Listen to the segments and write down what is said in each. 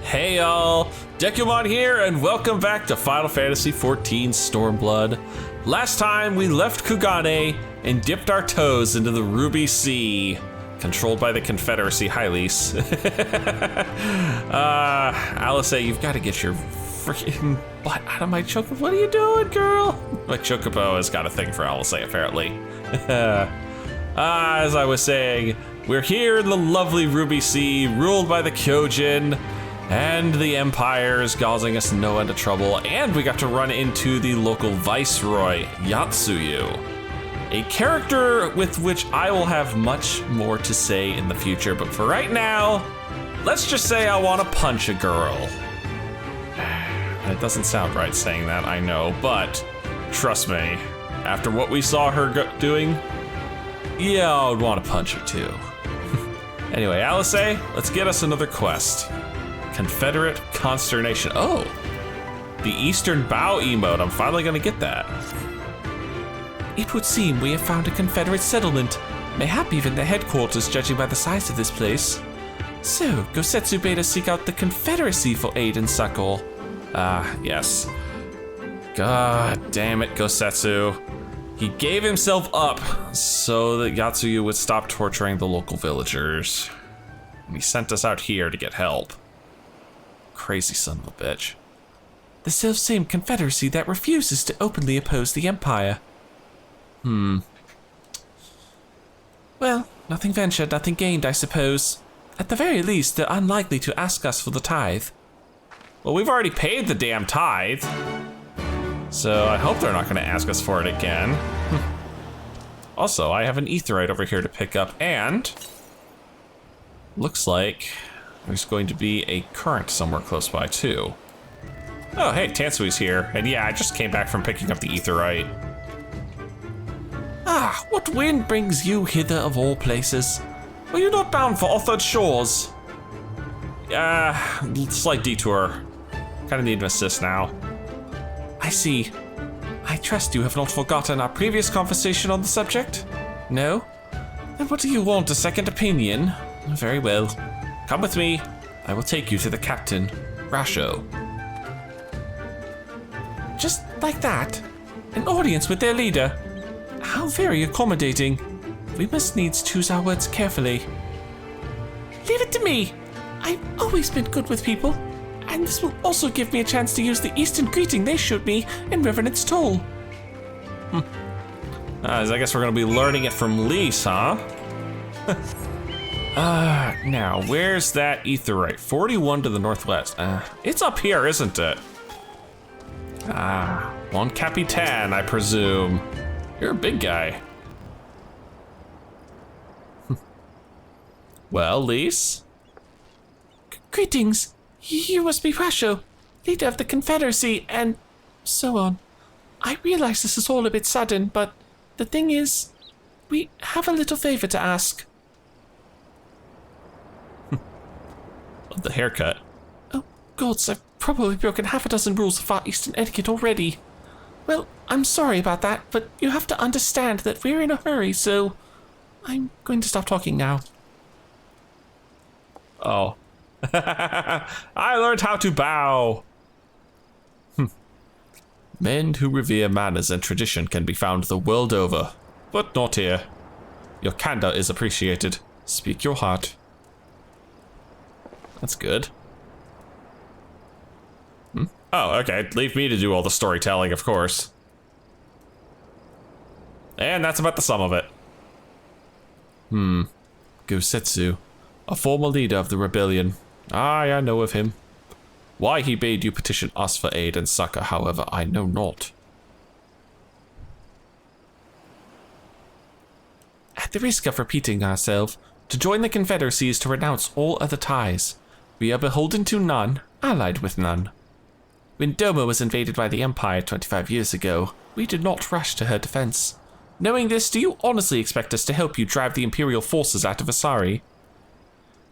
Hey y'all, Dekumon here, and welcome back to Final Fantasy XIV Stormblood. Last time we left Kugane and dipped our toes into the Ruby Sea, controlled by the Confederacy. Hi, Lise. ALISAIE, you've got to get your freaking butt out of my chocobo. What are you doing, girl? My chocobo has got a thing for ALISAIE, apparently. As I was saying, we're here in the lovely Ruby Sea, ruled by the Kyojin, and the Empire is causing us no end of trouble, and we got to run into the local Viceroy, Yotsuyu, a character with which I will have much more to say in the future, but for right now, let's just say I want to punch a girl. It doesn't sound right saying that, I know, but trust me, after what we saw her doing, yeah, I would want to punch her too. Anyway, ALISAIE, let's get us another quest. Confederate Consternation. Oh, the Eastern Bow emote. I'm finally gonna get that. It would seem we have found a Confederate settlement, mayhap even their headquarters, judging by the size of this place. So, Gosetsu bade us seek out the Confederacy for aid and succor. Ah, yes. God damn it, Gosetsu. He gave himself up so that Yotsuyu would stop torturing the local villagers. And he sent us out here to get help. Crazy son of a bitch. The self-same Confederacy that refuses to openly oppose the Empire. Well, nothing ventured, nothing gained, I suppose. At the very least, they're unlikely to ask us for the tithe. Well, we've already paid the damn tithe. So I hope they're not gonna ask us for it again. Also, I have an aetheryte over here to pick up, and looks like there's going to be a current somewhere close by too. Oh, hey, Tansui's here. And yeah, I just came back from picking up the aetheryte. Ah, what wind brings you hither of all places? Are you not bound for Othard Shores? Slight detour. Kinda need an assist now. I see. I trust you have not forgotten our previous conversation on the subject? No? Then what do you want, a second opinion? Very well. Come with me. I will take you to the captain, Rasho. Just like that? An audience with their leader? How very accommodating. We must needs choose our words carefully. Leave it to me. I've always been good with people, and this will also give me a chance to use the Eastern greeting they showed me in Revenant's Toll. I guess we're gonna be learning it from Lise, huh? Now, where's that aetheryte? 41 to the northwest. It's up here, isn't it? Mon Capitan, I presume. You're a big guy. Well, Lise? Greetings. You must be Rasho, leader of the Confederacy, and so on. I realize this is all a bit sudden, but the thing is, we have a little favor to ask. Love the haircut. Oh, gods, I've probably broken half a dozen rules of Far Eastern etiquette already. Well, I'm sorry about that, but you have to understand that we're in a hurry, so I'm going to stop talking now. Oh. I learned how to bow. Men who revere manners and tradition can be found the world over, but not here. Your candor is appreciated. Speak your heart. That's good. Oh, okay. Leave me to do all the storytelling, of course. And that's about the sum of it. Gosetsu, a former leader of the rebellion. Aye, I know of him. Why he bade you petition us for aid and succor, however, I know not. At the risk of repeating ourselves, to join the Confederacy is to renounce all other ties. We are beholden to none, allied with none. When Doma was invaded by the Empire 25 years ago, we did not rush to her defense. Knowing this, do you honestly expect us to help you drive the Imperial forces out of Asari?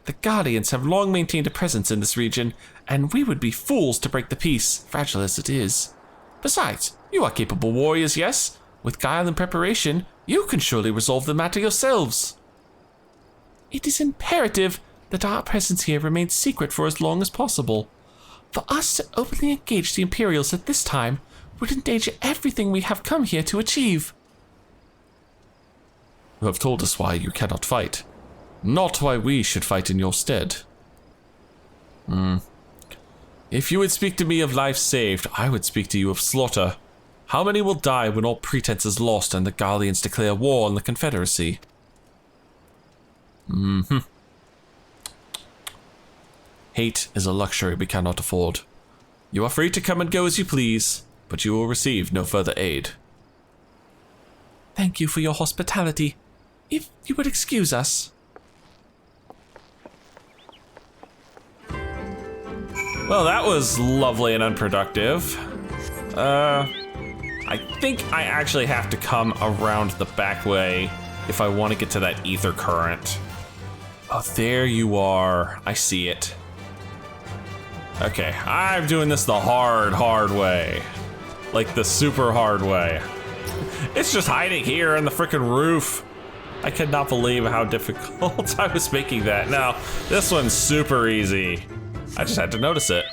The Guardians have long maintained a presence in this region, and we would be fools to break the peace, fragile as it is. Besides, you are capable warriors, yes? With guile and preparation, you can surely resolve the matter yourselves. It is imperative that our presence here remains secret for as long as possible. For us to openly engage the Imperials at this time would endanger everything we have come here to achieve. You have told us why you cannot fight, not why we should fight in your stead. If you would speak to me of life saved, I would speak to you of slaughter. How many will die when all pretense is lost and the Gallians declare war on the Confederacy? Hate is a luxury we cannot afford. You are free to come and go as you please, but you will receive no further aid. Thank you for your hospitality. If you would excuse us. Well, that was lovely and unproductive. I think I actually have to come around the back way if I want to get to that ether current. Oh, there you are. I see it. Okay, I'm doing this the hard way. Like the super hard way. It's just hiding here in the frickin' roof. I cannot believe how difficult I was making that. No, this one's super easy. I just had to notice it.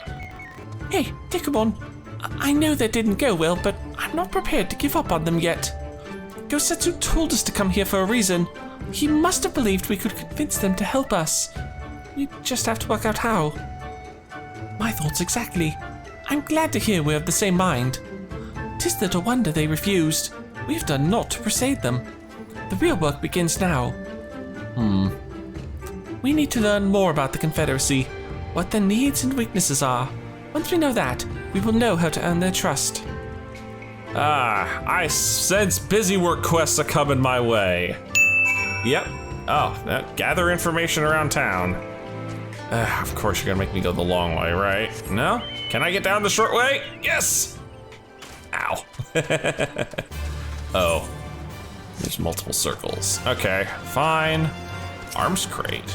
Hey, Dekumon, I know that didn't go well, but I'm not prepared to give up on them yet. Gosetsu told us to come here for a reason. He must have believed we could convince them to help us. We just have to work out how. My thoughts exactly. I'm glad to hear we're of the same mind. 'Tis little wonder they refused. We've done naught to persuade them. The real work begins now. We need to learn more about the Confederacy, what their needs and weaknesses are. Once we know that, we will know how to earn their trust. I sense busy work quests are coming my way. Yep. Oh, gather information around town. Of course you're gonna make me go the long way, right? No? Can I get down the short way? Yes! Ow. Oh. There's multiple circles. Okay, fine. Arms crate.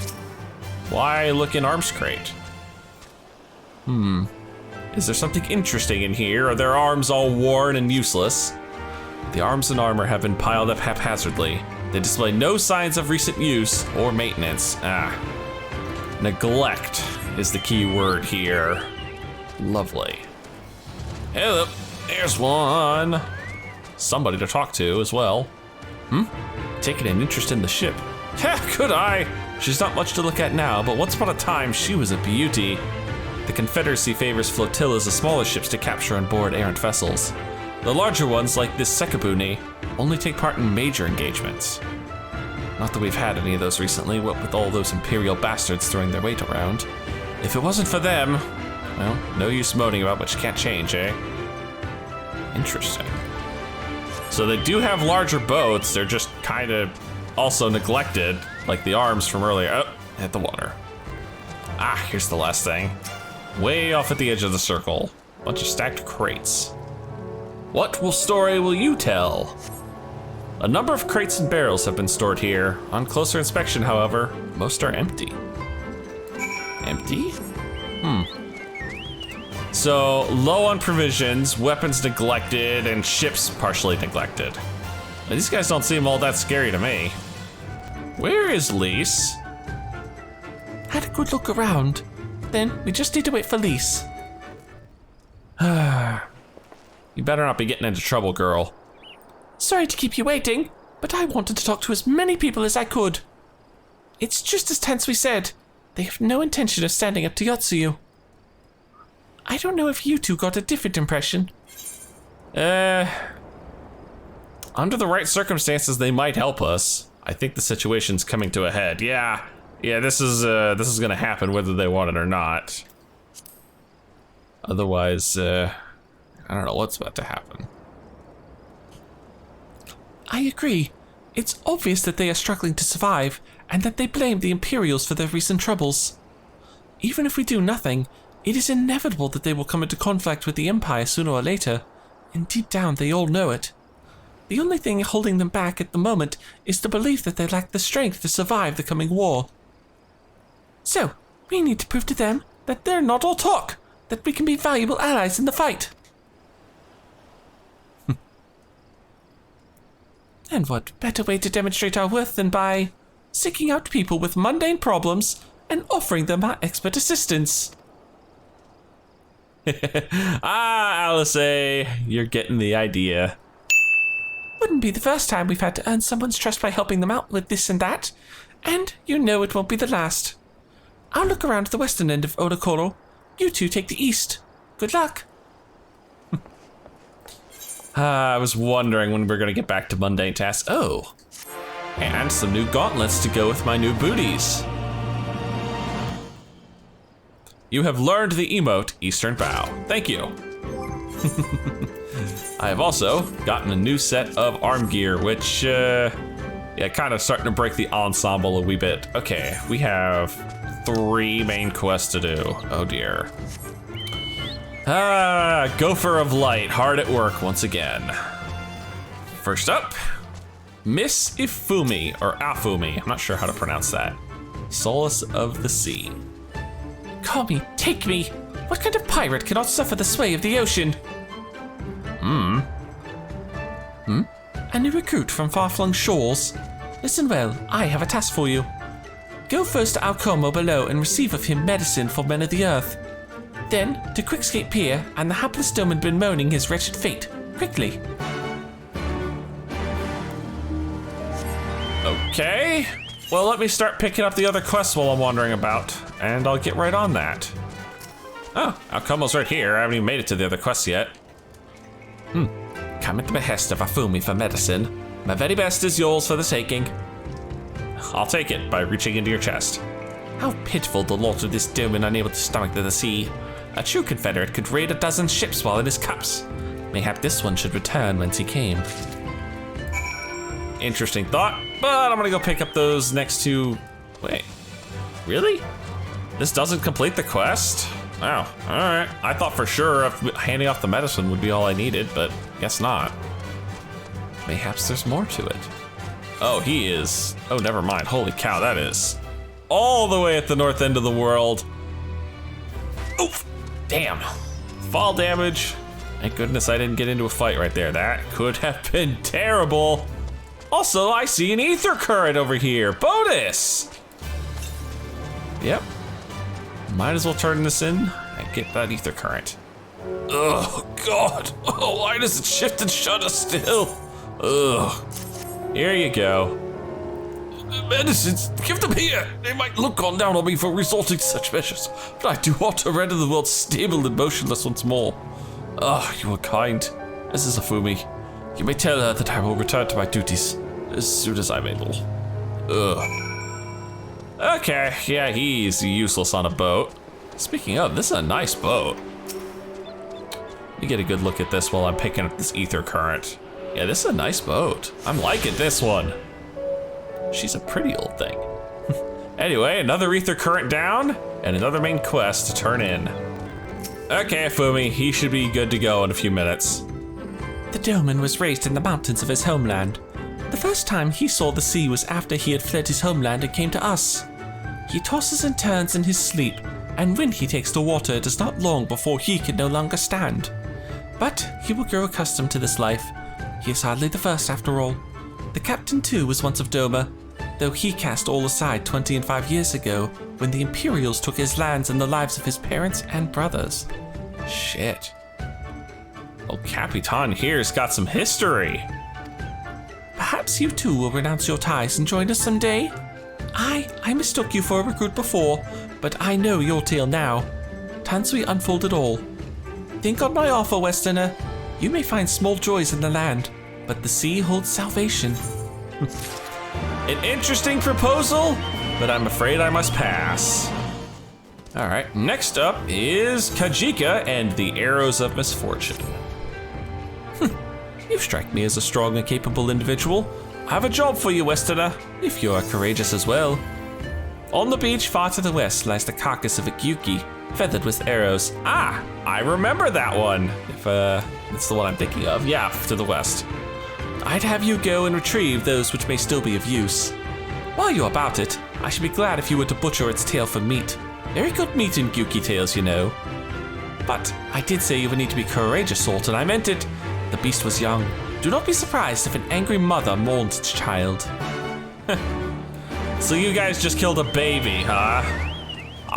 Why look in arms crate? Is there something interesting in here? Are their arms all worn and useless? The arms and armor have been piled up haphazardly. They display no signs of recent use or maintenance. Neglect is the key word here. Lovely. Hello, there's one. Somebody to talk to as well. Taking an interest in the ship. Could I? She's not much to look at now, but once upon a time, she was a beauty. The Confederacy favors flotillas of smaller ships to capture on board errant vessels. The larger ones, like this Sekibune, only take part in major engagements. Not that we've had any of those recently, what with all those Imperial bastards throwing their weight around. If it wasn't for them, well, no use moaning about what you can't change, eh? Interesting. So they do have larger boats, they're just kind of also neglected, like the arms from earlier. Oh, hit the water. Here's the last thing. Way off at the edge of the circle. Bunch of stacked crates. What story will you tell? A number of crates and barrels have been stored here. On closer inspection, however, most are empty. Empty? So, low on provisions, weapons neglected, and ships partially neglected. Now, these guys don't seem all that scary to me. Where is Lise? Had a good look around. Then we just need to wait for Lise. You better not be getting into trouble, girl. Sorry to keep you waiting, but I wanted to talk to as many people as I could. It's just as tense we said. They have no intention of standing up to Yotsuyu. I don't know if you two got a different impression. Under the right circumstances, they might help us. I think the situation's coming to a head. Yeah, this is gonna happen whether they want it or not. Otherwise, I don't know what's about to happen. I agree. It's obvious that they are struggling to survive, and that they blame the Imperials for their recent troubles. Even if we do nothing, it is inevitable that they will come into conflict with the Empire sooner or later, and deep down they all know it. The only thing holding them back at the moment is the belief that they lack the strength to survive the coming war. So, we need to prove to them that they're not all talk, that we can be valuable allies in the fight. And what better way to demonstrate our worth than by seeking out people with mundane problems and offering them our expert assistance. Alisai, you're getting the idea. Wouldn't be the first time we've had to earn someone's trust by helping them out with this and that, and you know it won't be the last. I'll look around the western end of Odokoro. You two take the east. Good luck. I was wondering when we were going to get back to mundane tasks. Oh, and some new gauntlets to go with my new booties. You have learned the emote Eastern Bow. Thank you. I have also gotten a new set of arm gear, which, kind of starting to break the ensemble a wee bit. Okay, we have 3 main quests to do. Oh dear. Gopher of Light, hard at work once again. First up, Miss Ifumi, or Afumi, I'm not sure how to pronounce that. Solace of the Sea. Call me, take me. What kind of pirate cannot suffer the sway of the ocean? A new recruit from far-flung shores. Listen well, I have a task for you. Go first to Alcomo below and receive of him medicine for men of the earth. Then to Quickscape Pier and the hapless Doman bemoaning his wretched fate. Quickly. Okay. Well, let me start picking up the other quests while I'm wandering about, and I'll get right on that. Oh, Alcomo's right here. I haven't even made it to the other quests yet. Come at the behest of Afumi for medicine. My very best is yours for the taking. I'll take it by reaching into your chest. How pitiful the lot of this Doman unable to stomach the sea. A true Confederate could raid a dozen ships while in his cups. Mayhap this one should return whence he came. Interesting thought, but I'm gonna go pick up those next 2. Wait, really? This doesn't complete the quest? Oh, alright. I thought for sure if handing off the medicine would be all I needed, but guess not. Mayhaps there's more to it. Oh, he is. Oh, never mind. Holy cow, that is all the way at the north end of the world. Oof, damn. Fall damage. Thank goodness I didn't get into a fight right there. That could have been terrible. Also, I see an ether current over here. Bonus! Yep. Might as well turn this in and get that ether current. Oh, God. Oh, why does it shift and shudder still? Ugh. Here you go. Medicines, give them here. They might look on down on me for resorting to such measures, but I do want to render the world stable and motionless once more. Ah, you are kind. This is Afumi. You may tell her that I will return to my duties as soon as I'm able. Ugh. Okay, yeah, he's useless on a boat. Speaking of, this is a nice boat. Let me get a good look at this while I'm picking up this ether current. Yeah, this is a nice boat. I'm liking this one. She's a pretty old thing. Anyway, another ether current down and another main quest to turn in. Okay, Afumi, he should be good to go in a few minutes. The Doman was raised in the mountains of his homeland. The first time he saw the sea was after he had fled his homeland and came to us. He tosses and turns in his sleep, and when he takes to water, it is not long before he can no longer stand. But he will grow accustomed to this life. He is hardly the first after all. The captain too was once of Doma, though he cast all aside 25 years ago when the Imperials took his lands and the lives of his parents and brothers. Shit. Well, Capitan here's got some history. Perhaps you too will renounce your ties and join us someday? I mistook you for a recruit before, but I know your tale now. Tansui unfold it all. Think on my offer, Westerner. You may find small joys in the land, but the sea holds salvation. An interesting proposal, but I'm afraid I must pass. All right, next up is Kajika and the Arrows of Misfortune. You strike me as a strong and capable individual. I have a job for you, Westerner, if you are courageous as well. On the beach far to the west lies the carcass of a Gyuki, feathered with arrows. Ah, I remember that one. If it's the one I'm thinking of. Yeah, to the west. I'd have you go and retrieve those which may still be of use. While you're about it, I should be glad if you were to butcher its tail for meat. Very good meat in Gyuki tails, you know. But I did say you would need to be courageous, Salt, and I meant it. The beast was young. Do not be surprised if an angry mother mourns its child. So you guys just killed a baby, huh?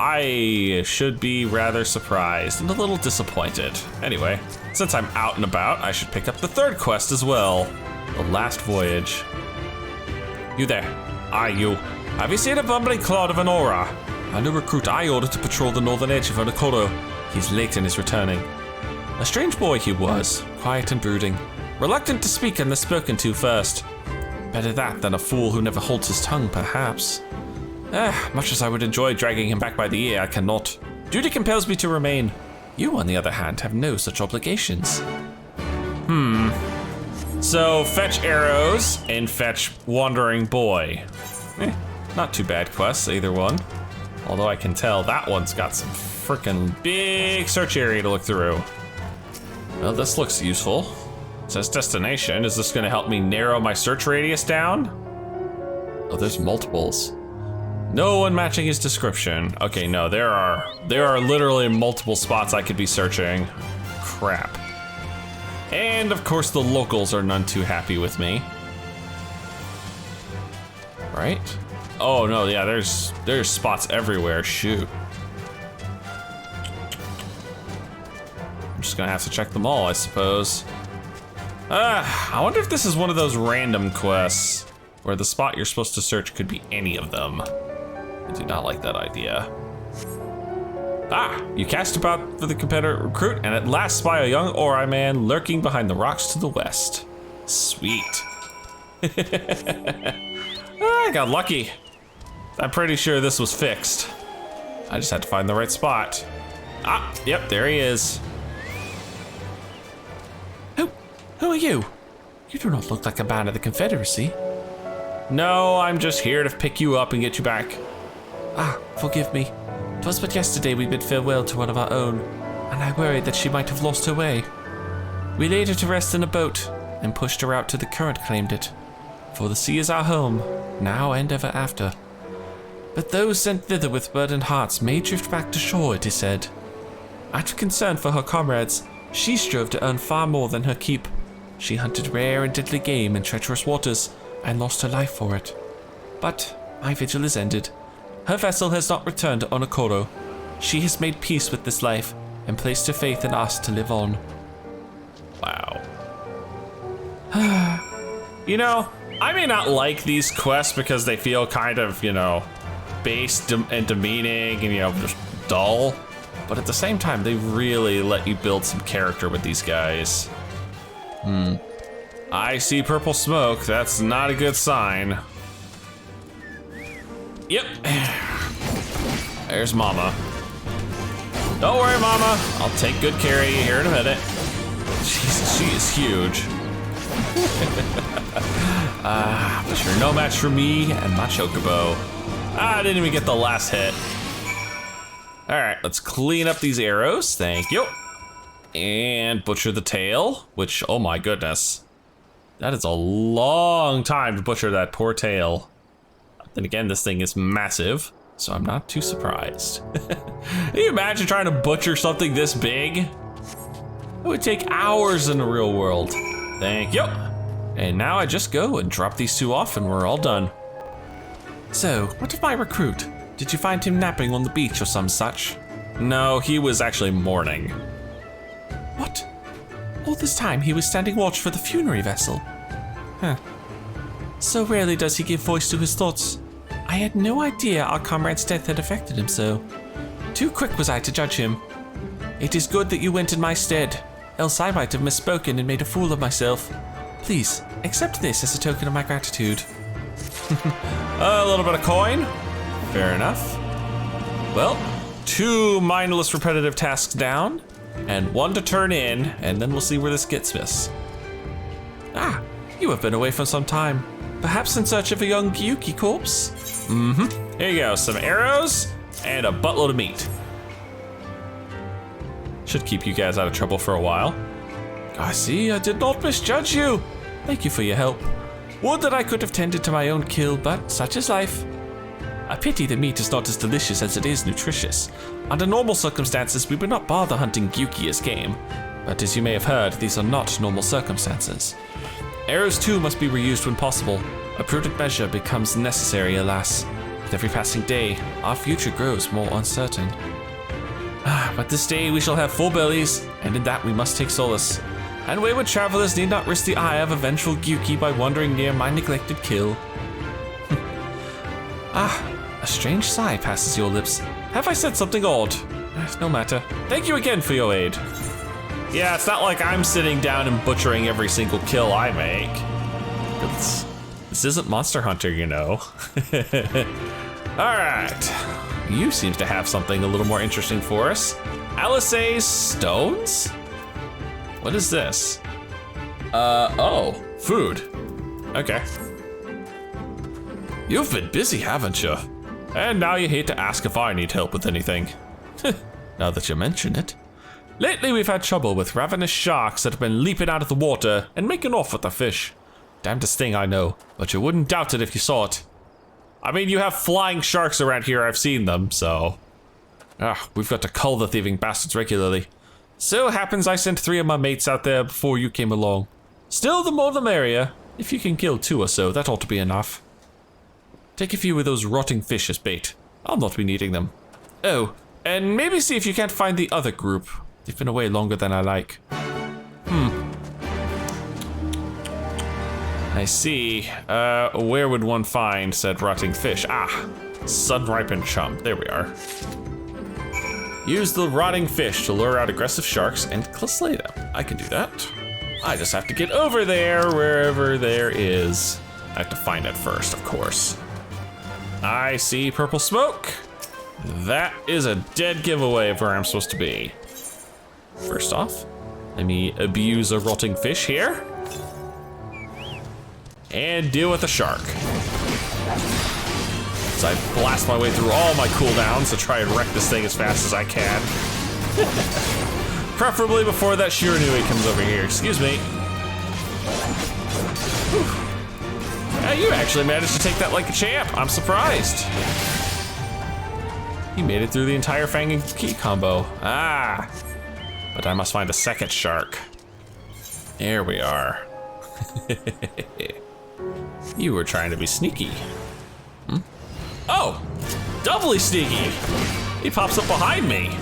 I should be rather surprised and a little disappointed. Anyway, since I'm out and about, I should pick up the third quest as well. The Last Voyage. You there. Aye, you. Have you seen a bumbling cloud of an aura? A new recruit I ordered to patrol the northern edge of Onokoro. He's late and is returning. A strange boy he was, quiet and brooding, reluctant to speak unless spoken to first. Better that than a fool who never holds his tongue, perhaps. Much as I would enjoy dragging him back by the ear, I cannot. Duty compels me to remain. You, on the other hand, have no such obligations. So, fetch arrows and fetch wandering boy. Not too bad quests, either one. Although I can tell that one's got some frickin' big search area to look through. Well, this looks useful. It says destination. Is this gonna help me narrow my search radius down? Oh, there's multiples. No one matching his description. Okay, no, there are literally multiple spots I could be searching. Crap. And of course the locals are none too happy with me. Right? Oh no, yeah, there's spots everywhere, shoot. I'm just gonna have to check them all, I suppose. I wonder if this is one of those random quests where the spot you're supposed to search could be any of them. I do not like that idea. You cast about for the Confederate recruit and at last spy a young Ori man lurking behind the rocks to the west. Sweet. I got lucky. I'm pretty sure this was fixed. I just had to find the right spot. Yep, there he is. Who are you? You do not look like a man of the Confederacy. No, I'm just here to pick you up and get you back. Forgive me. 'Twas but yesterday we bid farewell to one of our own, and I worried that she might have lost her way. We laid her to rest in a boat and pushed her out till the current claimed it. For the sea is our home, now and ever after. But those sent thither with burdened hearts may drift back to shore, it is said. Out of concern for her comrades, she strove to earn far more than her keep. She hunted rare and deadly game in treacherous waters and lost her life for it. But my vigil is ended. Her vessel has not returned to Onokoro. She has made peace with this life and placed her faith in us to live on. Wow. You know, I may not like these quests because they feel kind of, based and demeaning and, just dull. But at the same time, they really let you build some character with these guys. I see purple smoke. That's not a good sign. Yep. There's Mama. Don't worry, Mama. I'll take good care of you here in a minute. Jesus, she is huge. But you're no match for me and my chocobo. I didn't even get the last hit. All right, let's clean up these arrows. Thank you. And butcher the tail, which, oh my goodness. That is a long time to butcher that poor tail. Then again, this thing is massive, so I'm not too surprised. Can you imagine trying to butcher something this big? It would take hours in the real world. Thank you. And now I just go and drop these two off and we're all done. So, what of my recruit? Did you find him napping on the beach or some such? No, he was actually mourning. What? All this time he was standing watch for the funerary vessel? So rarely does he give voice to his thoughts. I had no idea our comrade's death had affected him so. Too quick was I to judge him. It is good that you went in my stead, else I might have misspoken and made a fool of myself. Please, accept this as a token of my gratitude. A little bit of coin. Fair enough. Well, 2 mindless repetitive tasks down, and 1 to turn in, and then we'll see where this gets us. You have been away for some time. Perhaps in search of a young Gyuki corpse? Here you go, some arrows and a buttload of meat. Should keep you guys out of trouble for a while. I see, I did not misjudge you. Thank you for your help. Would that I could have tended to my own kill, but such is life. A pity the meat is not as delicious as it is nutritious. Under normal circumstances, we would not bother hunting Gyuki as game. But as you may have heard, these are not normal circumstances. Arrows too must be reused when possible. A prudent measure becomes necessary, alas. With every passing day, our future grows more uncertain. But this day we shall have full bellies, and in that we must take solace. And wayward travelers need not risk the eye of a vengeful Gyuki by wandering near my neglected kill. A strange sigh passes your lips. Have I said something odd? No matter. Thank you again for your aid. Yeah, it's not like I'm sitting down and butchering every single kill I make. This isn't Monster Hunter, you know. Alright. You seem to have something a little more interesting for us. ALISAIE'S stones? What is this? Oh, food. Okay. You've been busy, haven't you? And now you hate to ask if I need help with anything. Now that you mention it. Lately we've had trouble with ravenous sharks that have been leaping out of the water and making off with the fish. Damnedest thing I know, but you wouldn't doubt it if you saw it. I mean, you have flying sharks around here, I've seen them, so. We've got to cull the thieving bastards regularly. So happens I sent 3 of my mates out there before you came along. Still, the more the merrier. If you can kill 2 or so, that ought to be enough. Take a few of those rotting fish as bait. I'll not be needing them. Oh, and maybe see if you can't find the other group. They've been away longer than I like. I see. Where would one find said rotting fish? Sun-ripened chum. There we are. Use the rotting fish to lure out aggressive sharks and slay them. I can do that. I just have to get over there, wherever there is. I have to find it first, of course. I see purple smoke. That is a dead giveaway of where I'm supposed to be. First off, let me abuse a rotting fish here. And deal with the shark. So I blast my way through all my cooldowns to try and wreck this thing as fast as I can. Preferably before that Shiranui comes over here. Excuse me. You actually managed to take that like a champ. I'm surprised. He made it through the entire Fang and Key combo. But I must find a second shark. There we are. You were trying to be sneaky. Oh, doubly sneaky. He pops up behind me.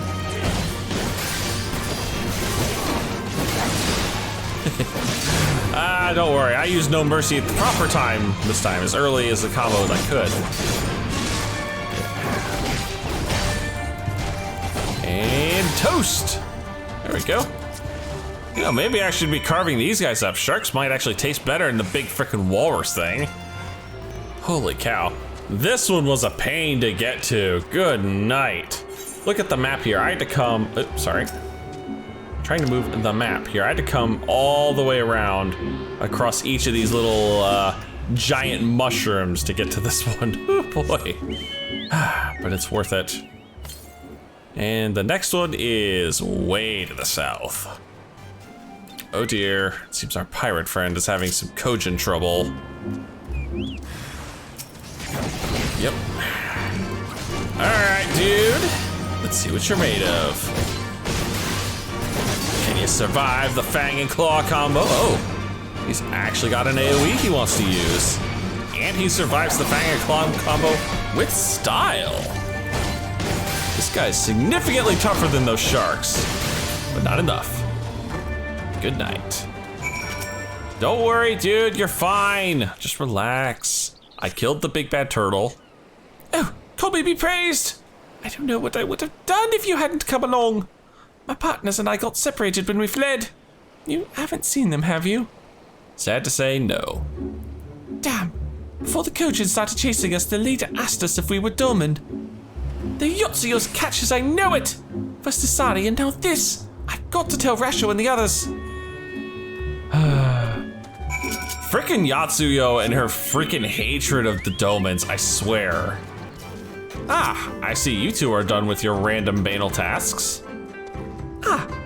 Don't worry, I used No Mercy at the proper time this time, as early as the combo as I could. And toast. There we go. You know, maybe I should be carving these guys up. Sharks might actually taste better than the big frickin' walrus thing. Holy cow. This one was a pain to get to. Good night. Look at the map here. I had to come, sorry. Trying to move the map here. I had to come all the way around across each of these little giant mushrooms to get to this one. Oh boy. But it's worth it. And the next one is way to the south. Oh dear, it seems our pirate friend is having some Kojin trouble. Yep. Alright, dude. Let's see what you're made of. Can you survive the Fang and Claw combo? Oh, he's actually got an AoE he wants to use. And he survives the Fang and Claw combo with style. This guy's significantly tougher than those sharks, but not enough. Good night. Don't worry, dude, you're fine. Just relax. I killed the big bad turtle. Oh, Kobe be praised. I don't know what I would have done if you hadn't come along. My partners and I got separated when we fled. You haven't seen them, have you? Sad to say, no. Damn. Before the Kojin started chasing us, the leader asked us if we were Dorman. The Yotsuyo's catch as I know it. First Asari and now this. I've got to tell Rasho and the others. Frickin' Yotsuyo and her freaking hatred of the Domans, I swear. I see you two are done with your random banal tasks.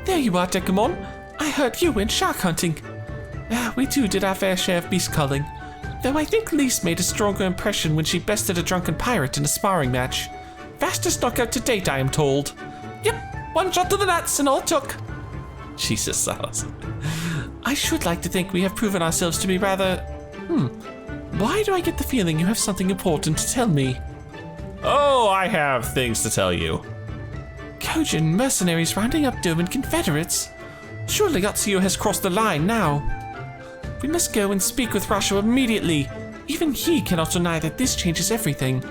There you are, Dekumon. I heard you went shark hunting. We too did our fair share of beast culling, though I think Lise made a stronger impression when she bested a drunken pirate in a sparring match. Fastest knockout to date, I am told. Yep, one shot to the nuts and all took. Jesus, Salas. I should like to think we have proven ourselves to be rather... Why do I get the feeling you have something important to tell me? Oh, I have things to tell you. Kojin mercenaries rounding up Doman Confederates? Surely Atsuyo has crossed the line now. We must go and speak with Rasho immediately. Even he cannot deny that this changes everything.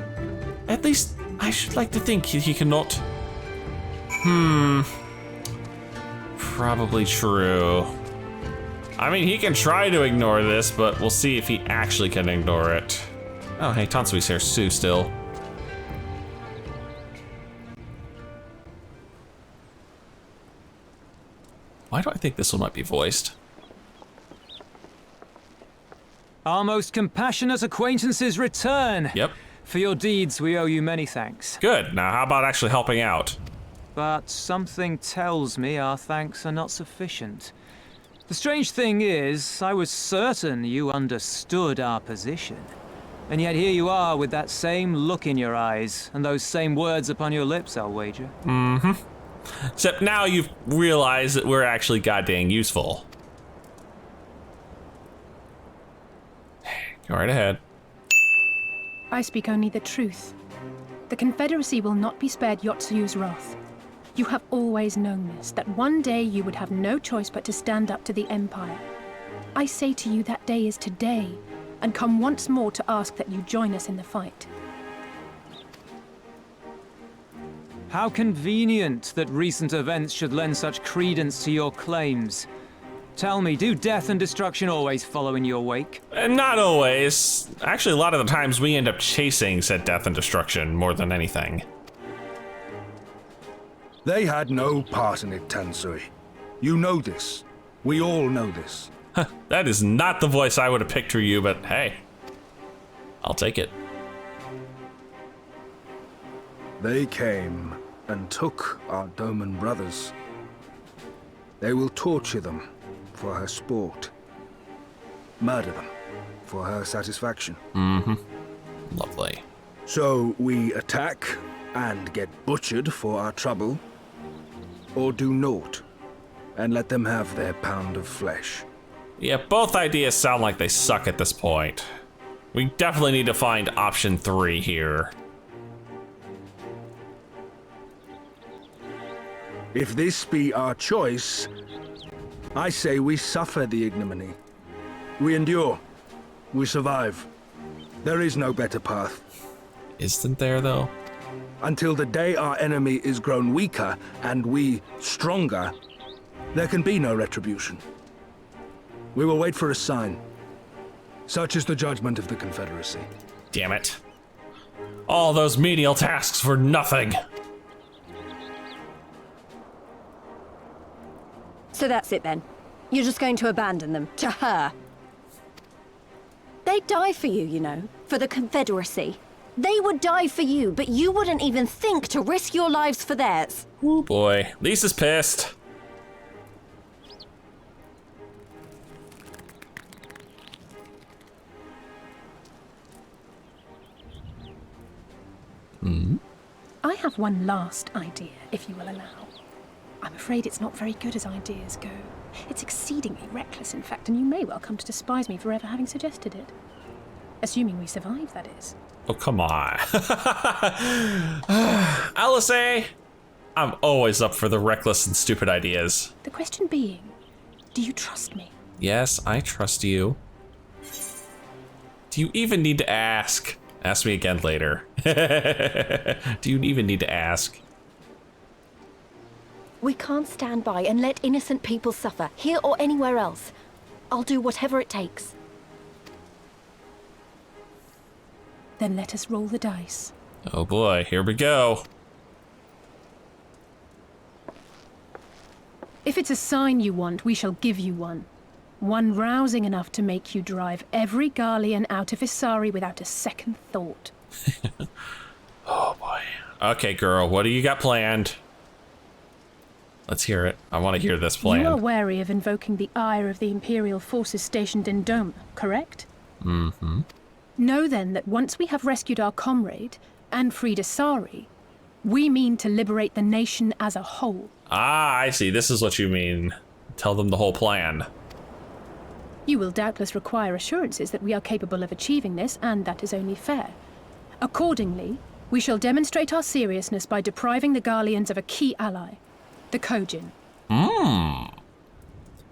At least, I should like to think he cannot. Probably true. I mean, he can try to ignore this, but we'll see if he actually can ignore it. Oh, hey, Tansui's here too still. Why do I think this one might be voiced? Our most compassionate acquaintances return. Yep. For your deeds, we owe you many thanks. Good. Now, how about actually helping out? But something tells me our thanks are not sufficient. The strange thing is, I was certain you understood our position. And yet here you are with that same look in your eyes and those same words upon your lips, I'll wager. Mm-hmm. Except now you've realized that we're actually goddamn useful. Go right ahead. I speak only the truth. The Confederacy will not be spared Yotsuyu's wrath. You have always known this, that one day you would have no choice but to stand up to the Empire. I say to you that day is today, and come once more to ask that you join us in the fight. How convenient that recent events should lend such credence to your claims. Tell me, do death and destruction always follow in your wake? Not always. Actually, a lot of the times we end up chasing said death and destruction more than anything. They had no part in it, Tansui. You know this. We all know this. That is not the voice I would have picked for you, but hey, I'll take it. They came and took our Doman brothers. They will torture them for her sport. Murder them for her satisfaction. Mm-hmm. Lovely. So we attack and get butchered for our trouble, or do naught and let them have their pound of flesh. Yeah, both ideas sound like they suck at this point. We definitely need to find option 3 here. If this be our choice, I say we suffer the ignominy. We endure. We survive. There is no better path. Isn't there, though? Until the day our enemy is grown weaker and we stronger, there can be no retribution. We will wait for a sign. Such is the judgment of the Confederacy. Damn it. All those menial tasks for nothing. So that's it then. You're just going to abandon them to her. They'd die for you, you know, for the Confederacy. They would die for you, but you wouldn't even think to risk your lives for theirs. Oh boy, Lisa's pissed. I have one last idea, if you will allow. I'm afraid it's not very good as ideas go. It's exceedingly reckless, in fact, and you may well come to despise me for ever having suggested it. Assuming we survive, that is. Oh, come on. ALISAIE, I'm always up for the reckless and stupid ideas. The question being, do you trust me? Yes, I trust you. Do you even need to ask? Ask me again later. Do you even need to ask? We can't stand by and let innocent people suffer, here or anywhere else. I'll do whatever it takes. Then let us roll the dice. Oh boy, here we go. If it's a sign you want, we shall give you one. One rousing enough to make you drive every Garlean out of Isari without a second thought. Oh boy. Okay, girl, what do you got planned? Let's hear it. I want to hear this plan. You are wary of invoking the ire of the Imperial forces stationed in Doma, correct? Mm-hmm. Know then that once we have rescued our comrade and freed Isari, we mean to liberate the nation as a whole. Ah, I see. This is what you mean. Tell them the whole plan. You will doubtless require assurances that we are capable of achieving this, and that is only fair. Accordingly, We shall demonstrate our seriousness by depriving the Garleans of a key ally, the Kojin.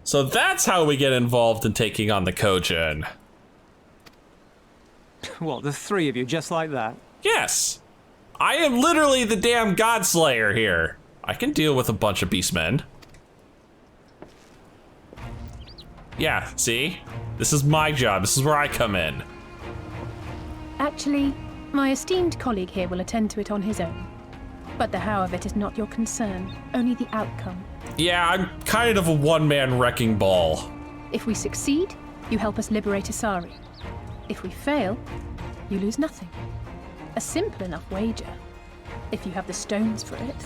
So that's how we get involved in taking on the Kojin. What, the three of you, just like that? Yes. I am literally the damn Godslayer here. I can deal with a bunch of beastmen. Yeah, see? This is my job. This is where I come in. Actually, my esteemed colleague here will attend to it on his own. But the how of it is not your concern, only the outcome. Yeah, I'm kind of a one-man wrecking ball. If we succeed, you help us liberate Asari. If we fail, you lose nothing. A simple enough wager, if you have the stones for it.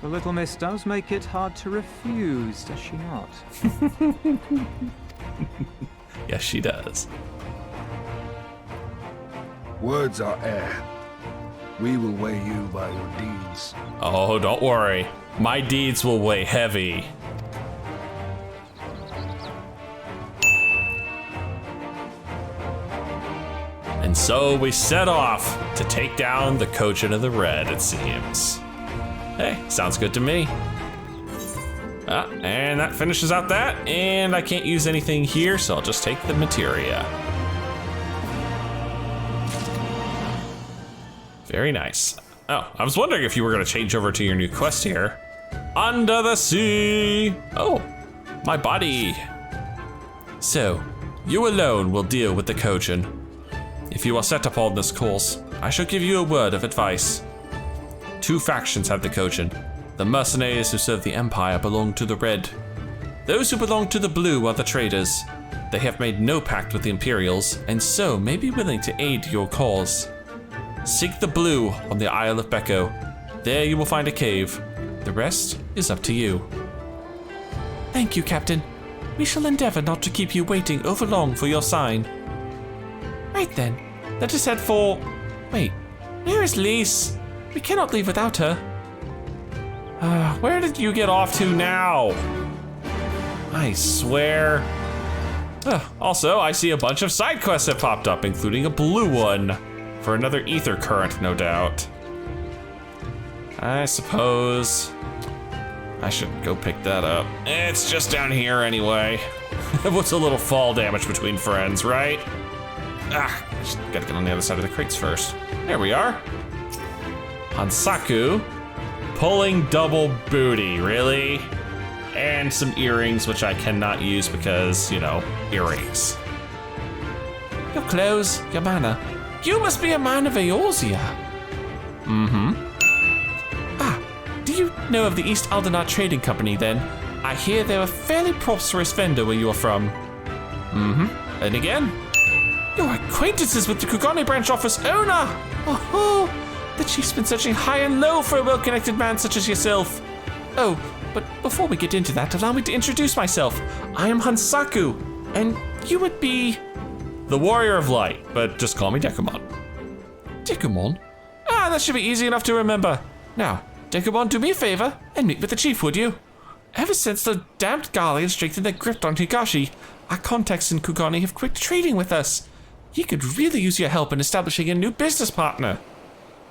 The little miss does make it hard to refuse, does she not? Yes, she does. Words are air. We will weigh you by your deeds. Oh, don't worry. My deeds will weigh heavy. And so we set off to take down the Kojin of the Red, it seems. Hey, sounds good to me. And that finishes out that, and I can't use anything here, so I'll just take the materia. Very nice. Oh, I was wondering if you were gonna change over to your new quest here. Under the sea! Oh, my body. So, you alone will deal with the Kojin. If you are set upon this course, I shall give you a word of advice. Two factions have the Kojin. The mercenaries who serve the Empire belong to the Red. Those who belong to the Blue are the traders. They have made no pact with the Imperials, and so may be willing to aid your cause. Seek the Blue on the Isle of Becco. There you will find a cave. The rest is up to you. Thank you, Captain. We shall endeavor not to keep you waiting overlong for your sign. Right then, let us head for... Wait, where is Lise? We cannot leave without her. Where did you get off to now? I swear. Also, I see a bunch of side quests have popped up, including a blue one. For another ether current, no doubt. I suppose I should go pick that up. It's just down here anyway. What's a little fall damage between friends, right? Just gotta get on the other side of the crates first. There we are. Hansaku. Pulling double booty, really? And some earrings, which I cannot use because, you know, earrings. Your clothes, your manner. You must be a man of Eorzea. Do you know of the East Aldenar Trading Company, then? I hear they're a fairly prosperous vendor where you are from. And again? Your acquaintances with the Kugane branch office owner! Oh, the chief's been searching high and low for a well-connected man such as yourself. Oh, but before we get into that, allow me to introduce myself. I am Hansaku, and you would be... The Warrior of Light, but just call me Dekumon. Dekumon? That should be easy enough to remember. Now, Dekumon, do me a favor and meet with the chief, would you? Ever since the damned Garleans strengthened their grip on Higashi, our contacts in Kugane have quit trading with us. He could really use your help in establishing a new business partner.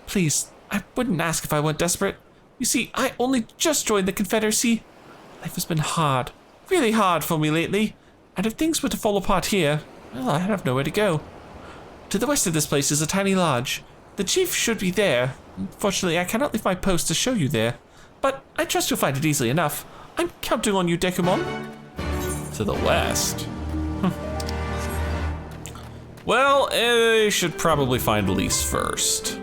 Please, I wouldn't ask if I weren't desperate. You see, I only just joined the Confederacy. Life has been hard, really hard for me lately, and if things were to fall apart here, well, I have nowhere to go. To the west of this place is a tiny lodge. The chief should be there. Unfortunately, I cannot leave my post to show you there, but I trust you'll find it easily enough. I'm counting on you, Dekumon. To the west. Well, I should probably find Lise first.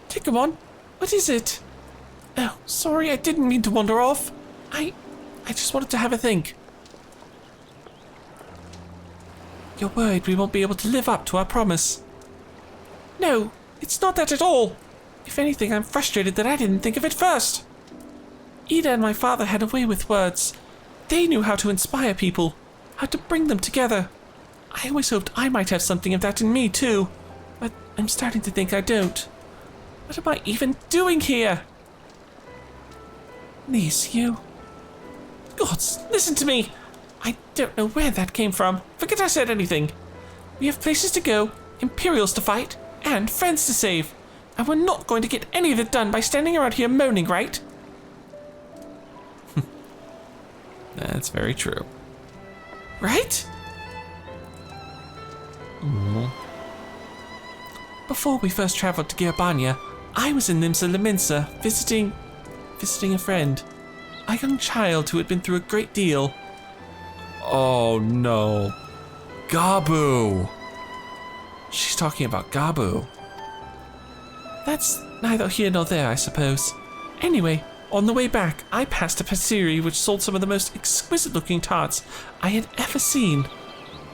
Dekumon, what is it? Oh, sorry, I didn't mean to wander off. I just wanted to have a think. You're worried we won't be able to live up to our promise. No, it's not that at all. If anything, I'm frustrated that I didn't think of it first. Ida and my father had a way with words. They knew how to inspire people, how to bring them together. I always hoped I might have something of that in me too, but I'm starting to think I don't. What am I even doing here? Please, you. Gods, listen to me. I don't know where that came from. Forget I said anything. We have places to go, Imperials to fight, and friends to save. And we're not going to get any of it done by standing around here moaning, right? That's very true. Right? Before we first traveled to Gerbania, I was in Nimsa Laminsa visiting a friend. A young child who had been through a great deal. Oh no. Gabu. She's talking about Gabu. That's neither here nor there, I suppose. Anyway, on the way back, I passed a patisserie which sold some of the most exquisite-looking tarts I had ever seen.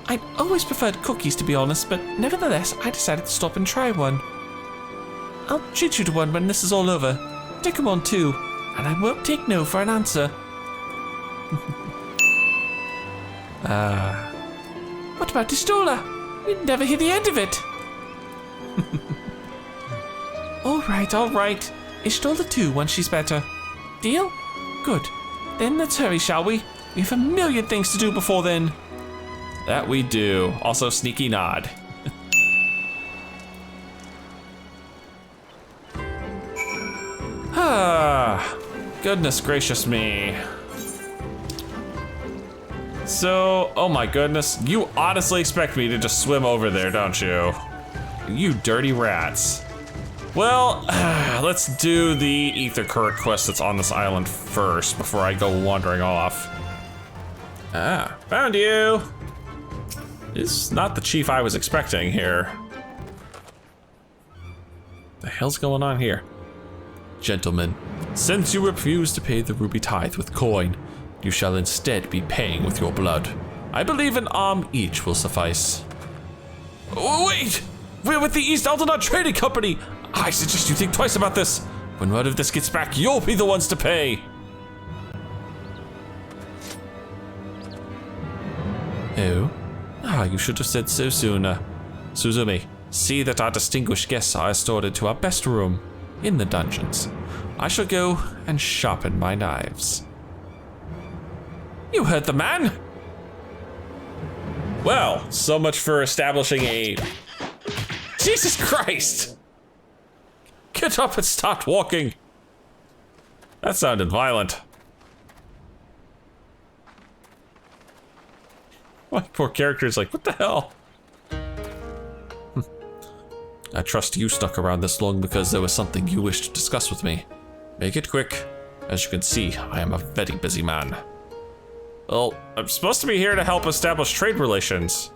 I'd always preferred cookies, to be honest, but nevertheless, I decided to stop and try one. I'll treat you to one when this is all over. Dekumon too, and I won't take no for an answer. What about Distola? We'd never hear the end of it. All right. Ishtola too once she's better. Deal? Good. Then let's hurry, shall we? We have a million things to do before then. That we do. Also, sneaky nod. Goodness gracious me. So, oh my goodness, you honestly expect me to just swim over there, don't you? You dirty rats. Well, let's do the Ether Current quest that's on this island first before I go wandering off. Ah, found you. This is not the chief I was expecting here. The hell's going on here? Gentlemen, since you refuse to pay the ruby tithe with coin, you shall instead be paying with your blood. I believe an arm each will suffice. Oh, wait! We're with the East Aldenot Trading Company! I suggest you think twice about this. When word of this gets back, you'll be the ones to pay. Oh? You should have said so sooner. Suzumi, see that our distinguished guests are escorted to our best room in the dungeons. I shall go and sharpen my knives. You heard the man! Well, so much for establishing a... Jesus Christ! Get up and start walking! That sounded violent. My poor character's like, what the hell? I trust you stuck around this long because there was something you wished to discuss with me. Make it quick. As you can see, I am a very busy man. Well, I'm supposed to be here to help establish trade relations.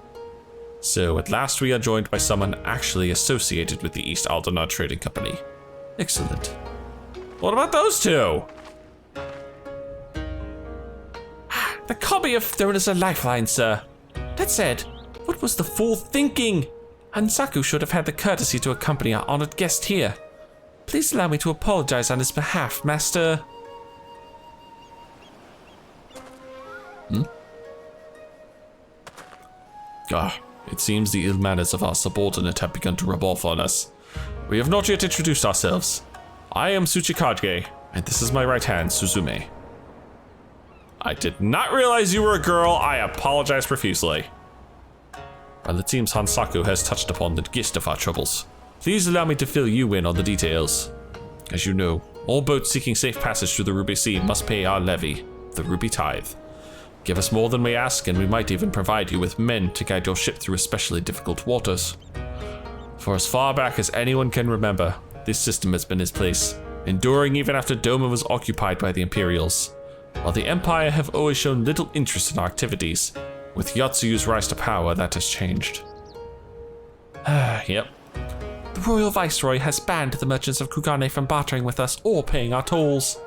So, at last we are joined by someone actually associated with the East Aldenot Trading Company. Excellent. What about those two? The Kami have thrown us a lifeline, sir. That said, what was the fool thinking? Hansaku should have had the courtesy to accompany our honored guest here. Please allow me to apologize on his behalf, Master... it seems the ill manners of our subordinate have begun to rub off on us. We have not yet introduced ourselves. I am Tsuchikage, and this is my right hand, Suzume. I did not realize you were a girl. I apologize profusely. Well, it seems Hansaku has touched upon the gist of our troubles. Please allow me to fill you in on the details. As you know, all boats seeking safe passage through the Ruby Sea must pay our levy, the Ruby Tithe. Give us more than we ask, and we might even provide you with men to guide your ship through especially difficult waters. For as far back as anyone can remember, this system has been in place, enduring even after Doma was occupied by the Imperials. While the Empire have always shown little interest in our activities, with Yatsuyu's rise to power, that has changed. Yep. The Royal Viceroy has banned the merchants of Kugane from bartering with us or paying our tolls.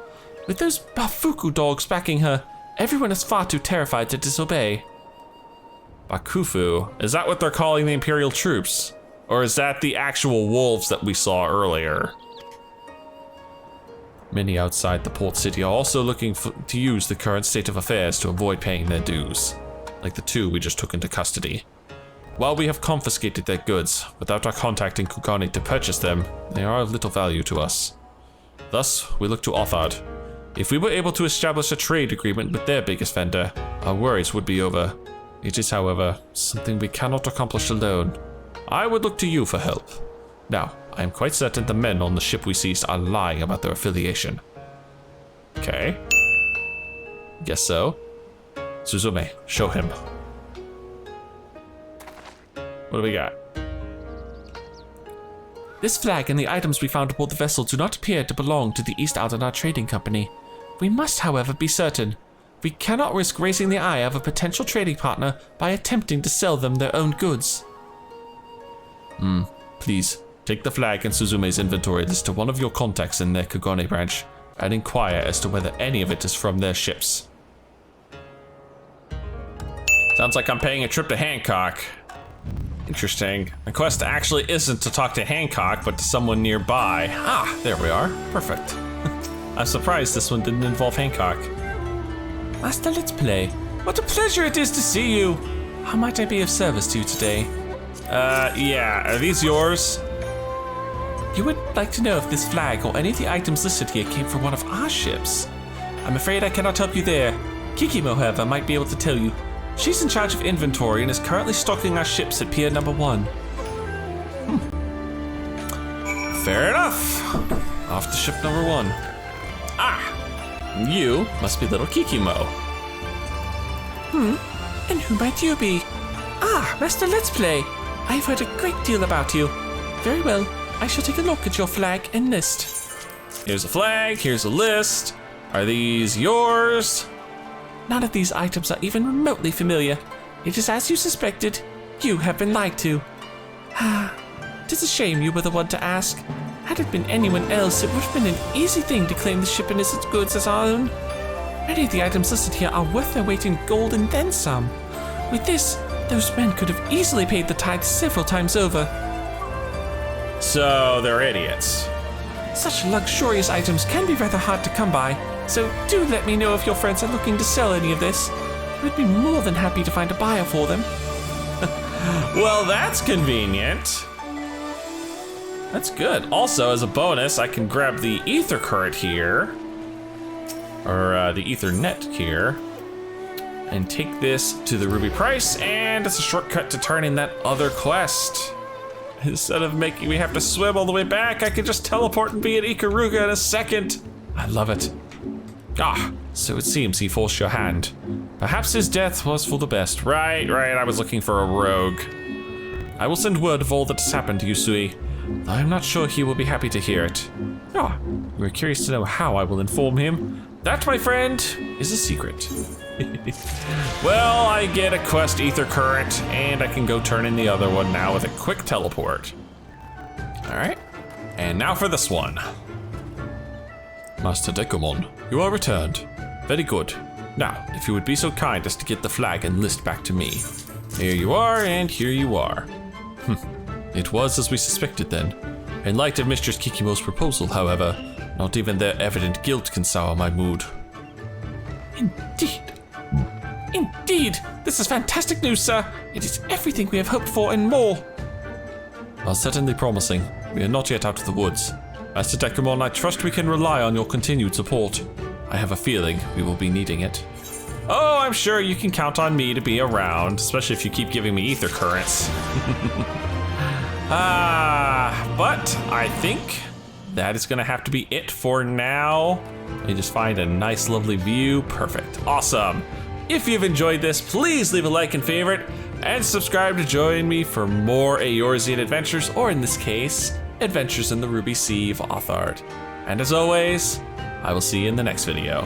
With those Bafuku dogs backing her, everyone is far too terrified to disobey. Bakufu? Is that what they're calling the Imperial troops? Or is that the actual wolves that we saw earlier? Many outside the port city are also looking to use the current state of affairs to avoid paying their dues, like the two we just took into custody. While we have confiscated their goods, without our contacting Kugane to purchase them, they are of little value to us. Thus, we look to Othard. If we were able to establish a trade agreement with their biggest vendor, our worries would be over. It is, however, something we cannot accomplish alone. I would look to you for help. Now, I am quite certain the men on the ship we seized are lying about their affiliation. Okay. Guess so. Suzume, show him. What do we got? This flag and the items we found aboard the vessel do not appear to belong to the East Aldenar Trading Company. We must, however, be certain. We cannot risk raising the eye of a potential trading partner by attempting to sell them their own goods. Please, take the flag and Suzume's inventory list to one of your contacts in their Kagone branch and inquire as to whether any of it is from their ships. Sounds like I'm paying a trip to Hancock. Interesting. The quest actually isn't to talk to Hancock, but to someone nearby. Ah, there we are. Perfect. I'm surprised this one didn't involve Hancock. Master, let's play. What a pleasure it is to see you. How might I be of service to you today? Yeah. Are these yours? You would like to know if this flag or any of the items listed here came from one of our ships. I'm afraid I cannot help you there. Kikimo, however, might be able to tell you. She's in charge of inventory and is currently stocking our ships at Pier Number 1. Fair enough. Off to ship number 1. Ah! You must be little Kikimo. And who might you be? Ah, Master Let's Play. I've heard a great deal about you. Very well, I shall take a look at your flag and list. Here's a flag, here's a list. Are these yours? None of these items are even remotely familiar. It is as you suspected. You have been lied to. It is a shame you were the one to ask. Had it been anyone else, it would have been an easy thing to claim the ship and its goods as our own. Many of the items listed here are worth their weight in gold and then some. With this, those men could have easily paid the tithe several times over. So they're idiots. Such luxurious items can be rather hard to come by, so do let me know if your friends are looking to sell any of this. I would be more than happy to find a buyer for them. Well, that's convenient. That's good. Also, as a bonus, I can grab the ether current here, or the Ethernet here, and take this to the Ruby Price, and it's a shortcut to turn in that other quest. Instead of making me have to swim all the way back, I can just teleport and be at Ikaruga in a second. I love it. Ah, so it seems he forced your hand. Perhaps his death was for the best. Right, I was looking for a rogue. I will send word of all that has happened to Yusui. I'm not sure he will be happy to hear it. Ah, you're curious to know how I will inform him. That, my friend, is a secret. Well, I get a quest ether current, and I can go turn in the other one now with a quick teleport. All right, and now for this one. Master Dekumon, you are returned. Very good. Now, if you would be so kind as to get the flag and list back to me. Here you are, and here you are. It was as we suspected then. In light of Mistress Kikimo's proposal, however, not even their evident guilt can sour my mood. Indeed, this is fantastic news, sir. It is everything we have hoped for and more. While certainly promising, we are not yet out of the woods. Master Dekumon, I trust we can rely on your continued support. I have a feeling we will be needing it. Oh, I'm sure you can count on me to be around, especially if you keep giving me ether currents. But I think that is gonna have to be it for now. Let me just find a nice, lovely view. Perfect, awesome. If you've enjoyed this, please leave a like and favorite, and subscribe to join me for more Eorzean adventures, or in this case, Adventures in the Ruby Sea of Authard. And as always, I will see you in the next video.